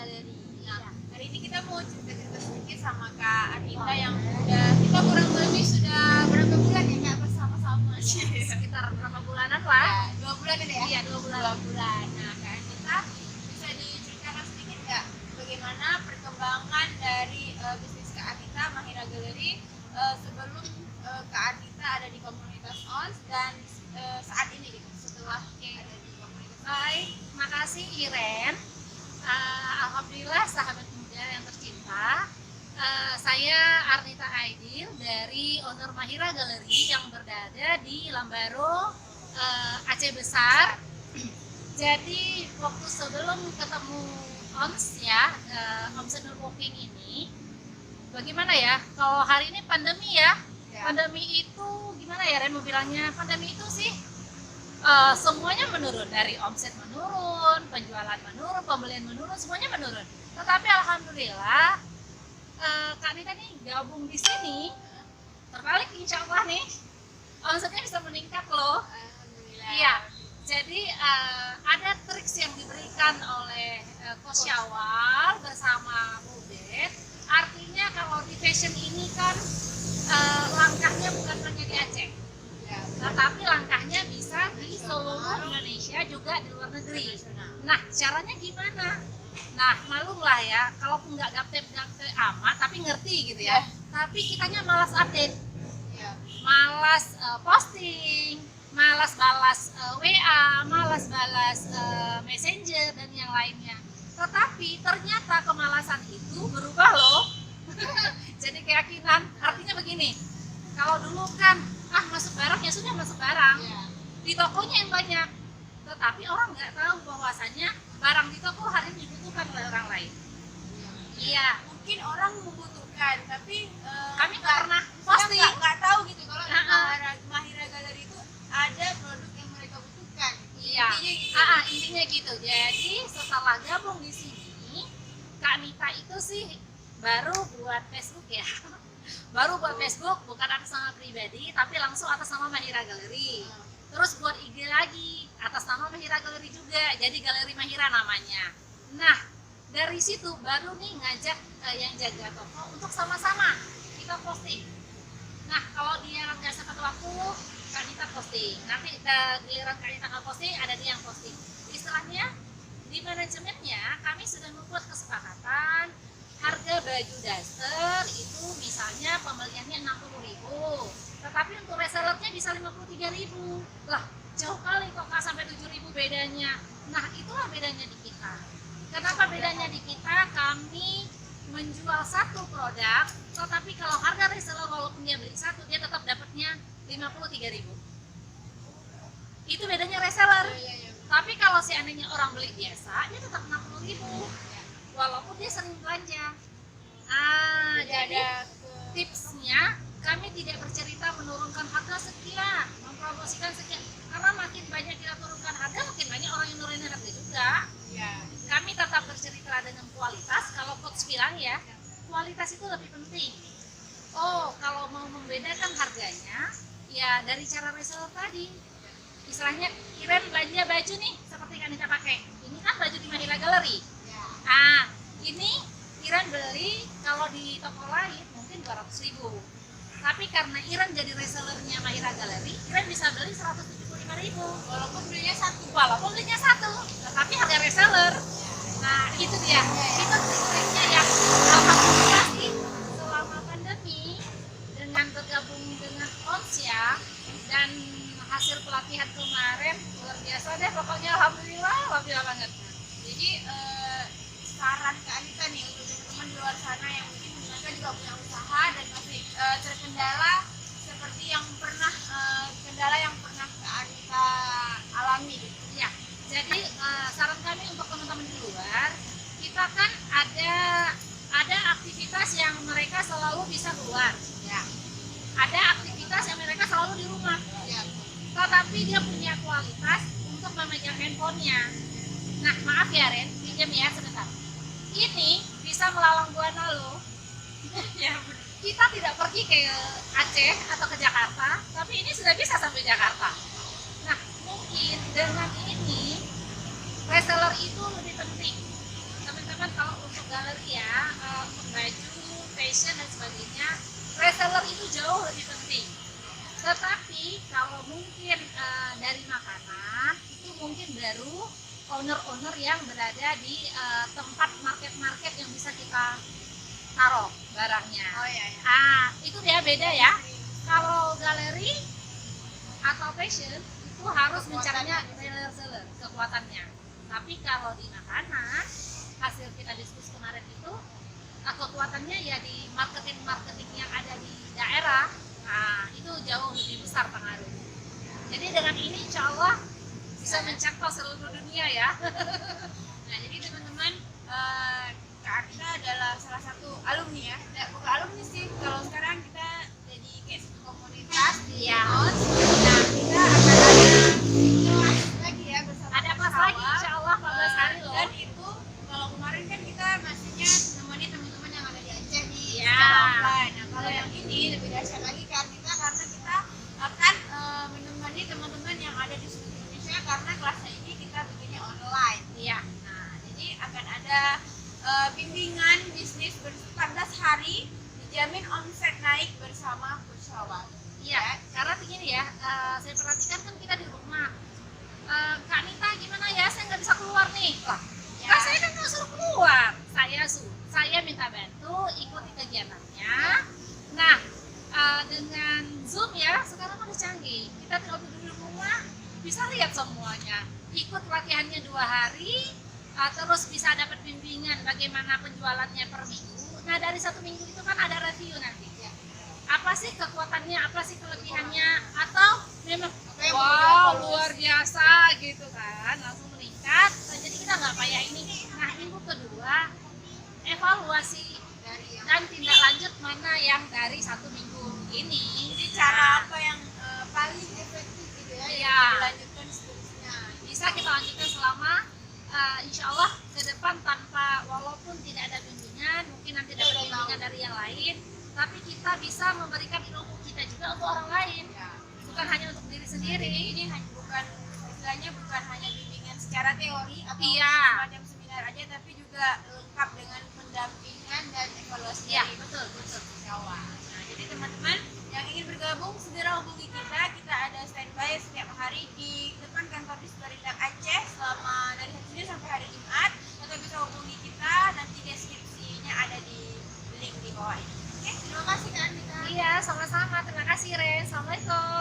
Galeri. Nah, hari ini kita mau cerita-cerita sedikit sama Kak Anita yang udah kita kurang lebih sudah berapa bulan ya Kak bersama-sama? Sekitar berapa bulanan lah? Ya, 2 bulan ada ya? Iya, 2 bulan. 2 bulan. Nah, Kak Anita bisa diceritakan sedikit nggak bagaimana perkembangan dari bisnis Kak Anita Mahira Galeri sebelum Kak Anita ada di komunitas ONS dan saat ini gitu setelah ada di komunitas ONS. Baik, makasih Iren. Alhamdulillah sahabat muda yang tercinta. Saya Arnita Aidil dari owner Mahira Galeri yang berada di Lambaro, Aceh Besar. Jadi waktu sebelum ketemu ONS ya, Omset Walking ini, bagaimana ya? Kalau hari ini pandemi ya, pandemi itu gimana ya Ren mau bilangnya? Pandemi itu sih semuanya menurun, dari omset menurun, penjualan menurun, pembelian menurun, semuanya menurun. Tetapi alhamdulillah Kak Nita nih gabung di sini, terbalik insya Allah nih omsetnya bisa meningkat loh. Alhamdulillah. Iya, jadi ada trik yang diberikan oleh Coach Syawal bersama Ubed. Artinya kalau di fashion ini kan langkahnya bukan hanya di Aceh, tetapi langkahnya bisa di seluruh Indonesia juga di luar negeri. Nah, caranya gimana? Nah, malum lah ya, kalaupun nggak gaptep amat, tapi ngerti gitu ya. Tapi kitanya malas update, malas posting, malas balas WA, malas balas Messenger dan yang lainnya. Tetapi ternyata kemalasan itu berubah loh. Jadi keyakinan, artinya begini, kalau dulu kan masuk barang ya sudah masuk barang, di tokonya yang banyak, tetapi orang nggak tahu bahwasannya barang di toko hari ini dibutuhkan oleh orang lain. Iya, Mungkin orang membutuhkan, tapi kami nggak pernah posting. posting. Nggak tahu gitu kalau di Mahira Galeri itu ada produk yang mereka butuhkan. Iya, Intinya gitu. intinya gitu. Jadi setelah gabung di sini, Kak Nita itu sih baru buat Facebook ya. Baru buat Facebook, bukan atas nama pribadi, tapi langsung atas nama Mahira Galeri. Terus buat IG lagi, atas nama Mahira Galeri juga, jadi Galeri Mahira namanya. Nah, dari situ baru nih ngajak yang jaga toko untuk sama-sama kita posting. Nah, kalau dia nggak sempat waktu, Kak Nita posting. Nanti giliran Kak Nita nggak posting, ada dia yang posting. Istilahnya, di manajemennya kami sudah membuat kesepakatan harga baju daster itu misalnya pembeliannya 60.000, tetapi untuk resellernya bisa 53.000. Lah, jauh kali kok Kak, sampai 7.000 bedanya. Nah, itulah bedanya di kita. Kenapa bedanya di kita? Kami menjual satu produk, tetapi kalau harga reseller walaupun dia beli satu, dia tetap dapatnya 53.000. Itu bedanya reseller. Tapi kalau seandainya orang beli biasa, dia tetap 60.000. Walaupun dia sering belanja. Jadi tipsnya kami tidak bercerita menurunkan harga sekian, mempromosikan sekian, karena makin banyak kita turunkan harga, makin banyak orang yang nurunin harga juga. Kami tetap bercerita dengan kualitas. Kalau coach bilang ya, kualitas itu lebih penting. Oh, kalau mau membedakan harganya, ya dari cara reseller tadi. Istilahnya Iren belanja baju nih, seperti yang Anita pakai. Ini kan baju di Mahira Galeri. Ini Iren beli kalau di toko lain mungkin 200.000. Tapi karena Iren jadi resellernya Mahira Galeri, Iren bisa beli 175.000. Walaupun belinya satu. Walaupun belinya satu, tetapi harga reseller. Nah, itu dia. Itu triknya yang alhamdulillah sih selama pandemi dengan bergabung dengan ONS ya, dan hasil pelatihan kemarin luar biasa deh pokoknya, alhamdulillah banget. Jadi saran ke Anita nih untuk teman-teman di luar sana yang mungkin mereka juga punya usaha dan masih terkendala seperti yang pernah kendala yang pernah Kak Anita alami gitu. Ya, jadi saran kami untuk teman-teman di luar, kita kan ada aktivitas yang mereka selalu bisa keluar, ya. Ada aktivitas yang mereka selalu di rumah, Ya. tetapi dia punya kualitas untuk memegang handphonenya. Nah, maaf ya Ren, pinjam ya sebentar. Ini bisa melalang buana loh. Ya. Kita tidak pergi ke Aceh atau ke Jakarta, tapi ini sudah bisa sampai Jakarta. Nah, mungkin dengan ini reseller itu lebih penting. Teman-teman teman-teman kalau untuk galeri ya, untuk baju, fashion dan sebagainya, reseller itu jauh lebih penting. Tetapi kalau mungkin dari makanan itu mungkin baru owner-owner yang berada di tempat market-market yang bisa kita taruh barangnya. Oh iya, iya. Itu dia beda ya. Kalau galeri atau fashion itu harus mencarinya reseller kekuatannya. Tapi kalau di makanan, hasil kita diskusi kemarin itu kekuatannya ya di marketing yang ada di daerah. Itu jauh lebih besar pengaruhnya. Jadi dengan ini insya Allah bisa mencapai seluruh dunia ya. Nah, jadi teman-teman, Kak Arta adalah salah satu alumni ya. Bukan alumni sih, kalau sekarang kita jadi kayak satu komunitas di Iya. Nos. Nah, kita akan ada kelas lagi ya bersama Ada kelas Sawah. lagi insya Allah 14 hari loh. Dan itu kalau kemarin kan kita maksudnya nemenin teman-teman yang ada di Aceh di Iya. secara offline. Nah, kalau yang ini lebih dahsyat lagi Kak Arta, karena kita akan menemani teman-teman yang ada di seluruh Indonesia, karena kelasnya ini kita bikinnya online. Iya. Nah, jadi akan ada bimbingan bisnis 14 hari, dijamin omset naik bersama Pusawat. Iya, karena begini ya, saya perhatikan kan kita di rumah. Kak Nita gimana ya, saya nggak bisa keluar nih. Lah, Ya. kan saya kan nggak suruh keluar. Saya minta bantu ikuti kegiatannya. Nah, dengan Zoom ya, sekarang kan udah canggih. Kita tinggal duduk di rumah, bisa lihat semuanya. Ikut latihannya 2 hari, terus bisa dapat bimbingan bagaimana penjualannya per minggu. Nah, dari 1 minggu itu kan ada review nanti. Apa sih kekuatannya, apa sih kelebihannya, atau memang wow luar biasa gitu kan, langsung meningkat. Jadi kita nggak payah ini. Nah, minggu kedua evaluasi Dari yang dan tindak lanjut mana yang dari 1 minggu ini. jadi cara apa yang paling efektif gitu ya, Iya. yang dilanjutkan seterusnya. Bisa kita lanjutkan selama insya Allah ke depan tanpa, walaupun tidak ada bimbingan, mungkin nanti dapat bimbingan dari yang lain, tapi kita bisa memberikan ilmu kita juga untuk orang lain, Ya. bukan hanya untuk diri sendiri. Ini bukan istilahnya bukan hanya bimbingan secara teori atau Iya. semacam seminar aja, tapi juga lengkap dengan pendampingan dan evaluasi Iya, dari betul, betul. Jawa. Nah, jadi teman-teman yang ingin bergabung segera hubungi kita. Kita ada standby setiap hari di depan kantor Disperindak Aceh selama dari hari Senin sampai hari Jumat. Atau bisa hubungi kita, nanti deskripsinya ada di link di bawah ini. Oke, terima kasih Kak Anita. Iya, sama-sama. Terima kasih, Ren. Assalamualaikum.